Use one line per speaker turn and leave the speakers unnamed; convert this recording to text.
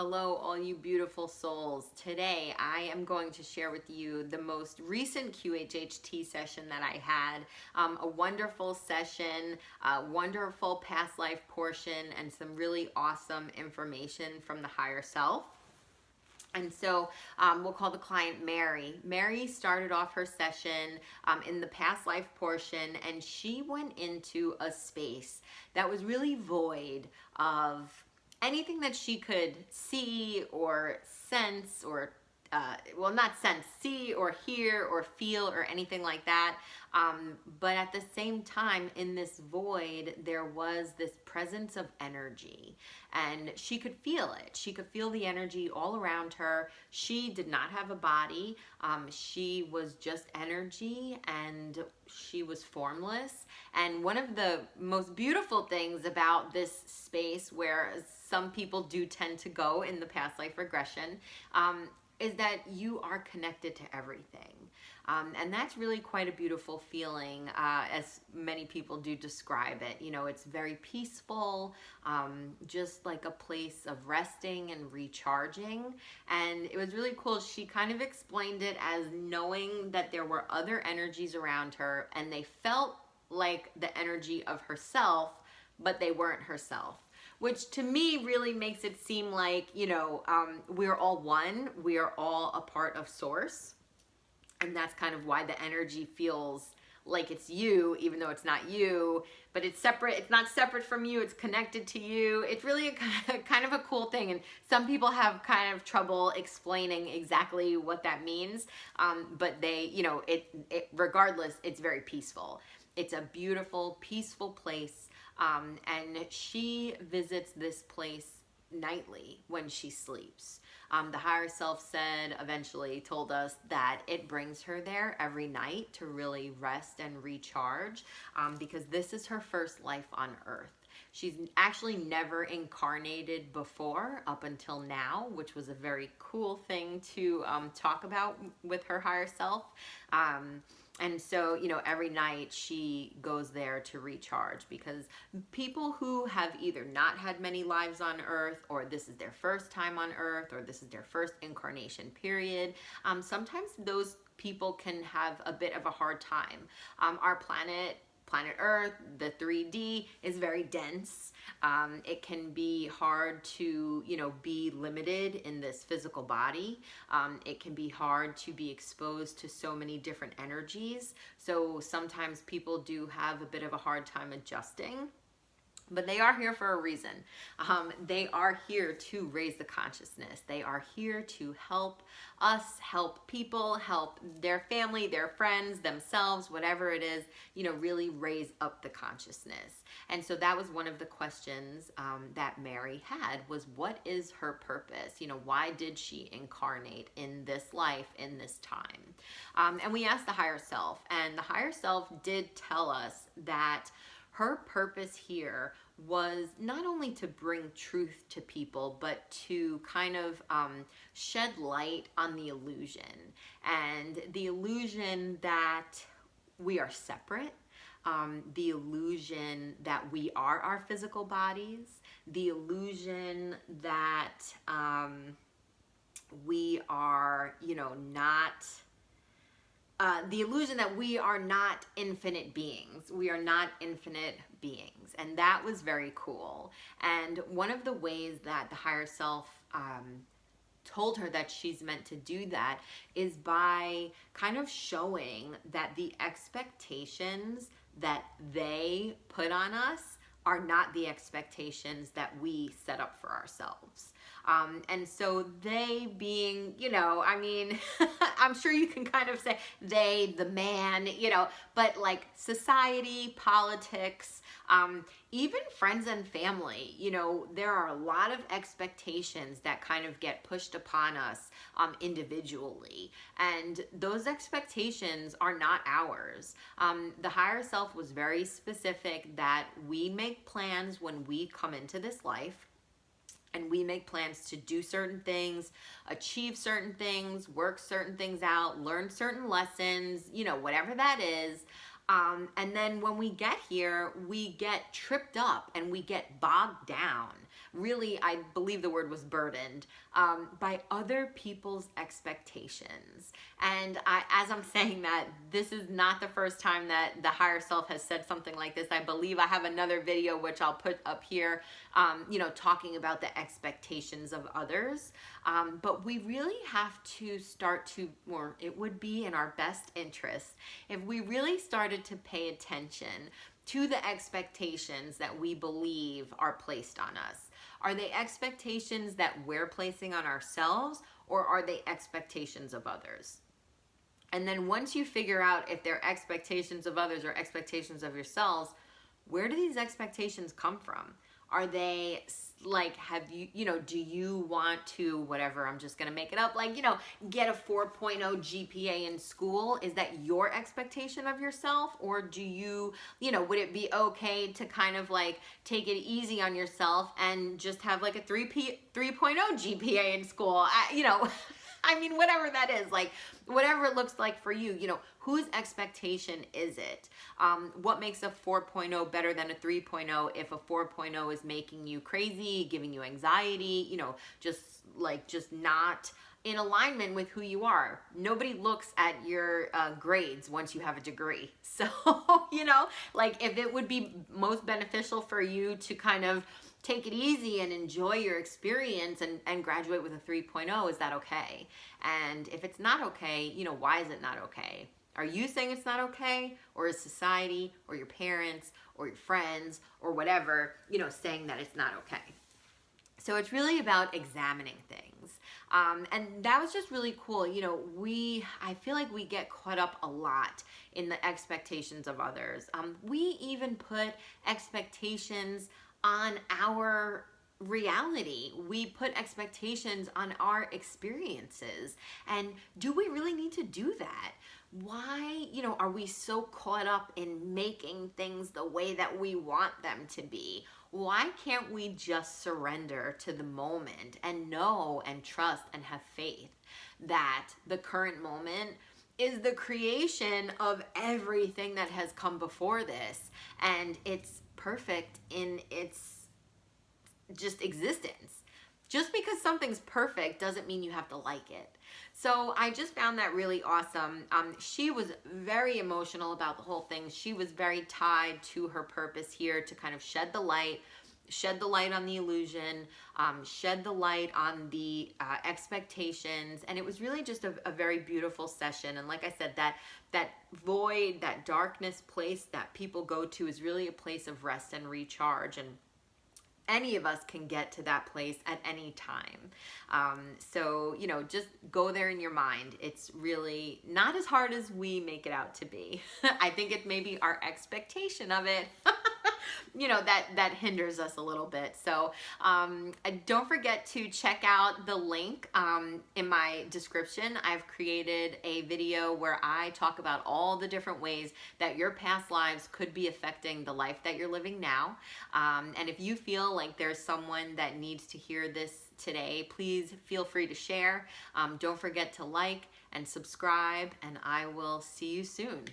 Hello, all you beautiful souls. Today, I am going to share with you the most recent QHHT session that I had. A wonderful session, a wonderful past life portion, and some really awesome information from the higher self. And so we'll call the client Mary. Mary started off her session in the past life portion, and she went into a space that was really void of anything that she could see or sense or well, not sense, see or hear or feel or anything like that. But at the same time, in this void, there was this presence of energy, and she could feel it. She could feel the energy all around her. She did not have a body. She was just energy, and she was formless. And one of the most beautiful things about this space, where some people do tend to go in the past life regression, is that you are connected to everything. And that's really quite a beautiful feeling, as many people do describe it. You know, it's very peaceful, just like a place of resting and recharging. And it was really cool. She kind of explained it as knowing that there were other energies around her, and they felt like the energy of herself, but they weren't herself. Which to me really makes it seem like, you know, we're all one, we are all a part of source. And that's kind of why the energy feels like it's you, even though it's not you, but it's separate. It's not separate from you, it's connected to you. It's really a kind of a cool thing. And some people have kind of trouble explaining exactly what that means. But they, you know, regardless, it's very peaceful. It's a beautiful, peaceful place. And she visits this place nightly when she sleeps. The higher self said, eventually told us that it brings her there every night to really rest and recharge, because this is her first life on earth. She's actually never incarnated before up until now, which was a very cool thing to talk about with her higher self. And so, you know, every night she goes there to recharge, because people who have either not had many lives on earth, or this is their first time on earth, or this is their first incarnation period, sometimes those people can have a bit of a hard time. Our planet Earth, the 3D, is very dense. It can be hard to, you know, be limited in this physical body. It can be hard to be exposed to so many different energies. So sometimes people do have a bit of a hard time adjusting. But they are here for a reason. They are here to raise the consciousness. They are here to help us, help people, help their family, their friends, themselves, whatever it is, you know, really raise up the consciousness. And so that was one of the questions that Mary had, was what is her purpose? You know, why did she incarnate in this life, in this time? And we asked the higher self, and the higher self did tell us that her purpose here was not only to bring truth to people, but to kind of shed light on the illusion. And the illusion that we are separate, the illusion that we are our physical bodies, the illusion that we are, you know, not... the illusion that we are not infinite beings. We are not infinite beings. And that was very cool. And one of the ways that the higher self told her that she's meant to do that is by kind of showing that the expectations that they put on us are not the expectations that we set up for ourselves. And so they being, you know, I mean, I'm sure you can kind of say they, the man, you know, but like society, politics, even friends and family, you know, there are a lot of expectations that kind of get pushed upon us individually. And those expectations are not ours. The higher self was very specific that we make plans when we come into this life. And we make plans to do certain things, achieve certain things, work certain things out, learn certain lessons, you know, whatever that is. And then when we get here, we get tripped up and we get bogged down really, I believe the word was burdened, by other people's expectations. And as I'm saying that, this is not the first time that the higher self has said something like this. I believe I have another video, which I'll put up here, talking about the expectations of others. But we really have to start to, or it would be in our best interest if we really started to pay attention to the expectations that we believe are placed on us. Are they expectations that we're placing on ourselves, or are they expectations of others? And then once you figure out if they're expectations of others or expectations of yourselves, where do these expectations come from? Are they like, do you want to, whatever, I'm just going to make it up, get a 4.0 GPA in school? Is that your expectation of yourself? Or do you, would it be okay to kind of take it easy on yourself and just have a 3.0 GPA in school? I mean, whatever that is, whatever it looks like for you, whose expectation is it? What makes a 4.0 better than a 3.0 if a 4.0 is making you crazy, giving you anxiety, just not in alignment with who you are? Nobody looks at your grades once you have a degree. So, if it would be most beneficial for you to kind of take it easy and enjoy your experience and graduate with a 3.0, is that okay? And if it's not okay, why is it not okay? Are you saying it's not okay? Or is society or your parents or your friends or whatever, saying that it's not okay? So it's really about examining things. And that was just really cool. I feel like we get caught up a lot in the expectations of others. We even put expectations on our reality. We put expectations on our experiences. And do we really need to do that? Why, are we so caught up in making things the way that we want them to be? Why can't we just surrender to the moment and know and trust and have faith that the current moment is the creation of everything that has come before this, and it's perfect in its just existence? Just because something's perfect doesn't mean you have to like it. So I just found that really awesome. She was very emotional about the whole thing. She was very tied to her purpose here to kind of shed the light on the illusion, shed the light on the expectations. And it was really just a very beautiful session. And like I said, that void, that darkness place that people go to is really a place of rest and recharge. And any of us can get to that place at any time. So, just go there in your mind. It's really not as hard as we make it out to be. I think it may be our expectation of it that hinders us a little bit. So don't forget to check out the link in my description. I've created a video where I talk about all the different ways that your past lives could be affecting the life that you're living now. And if you feel like there's someone that needs to hear this today, please feel free to share. Don't forget to like and subscribe, and I will see you soon.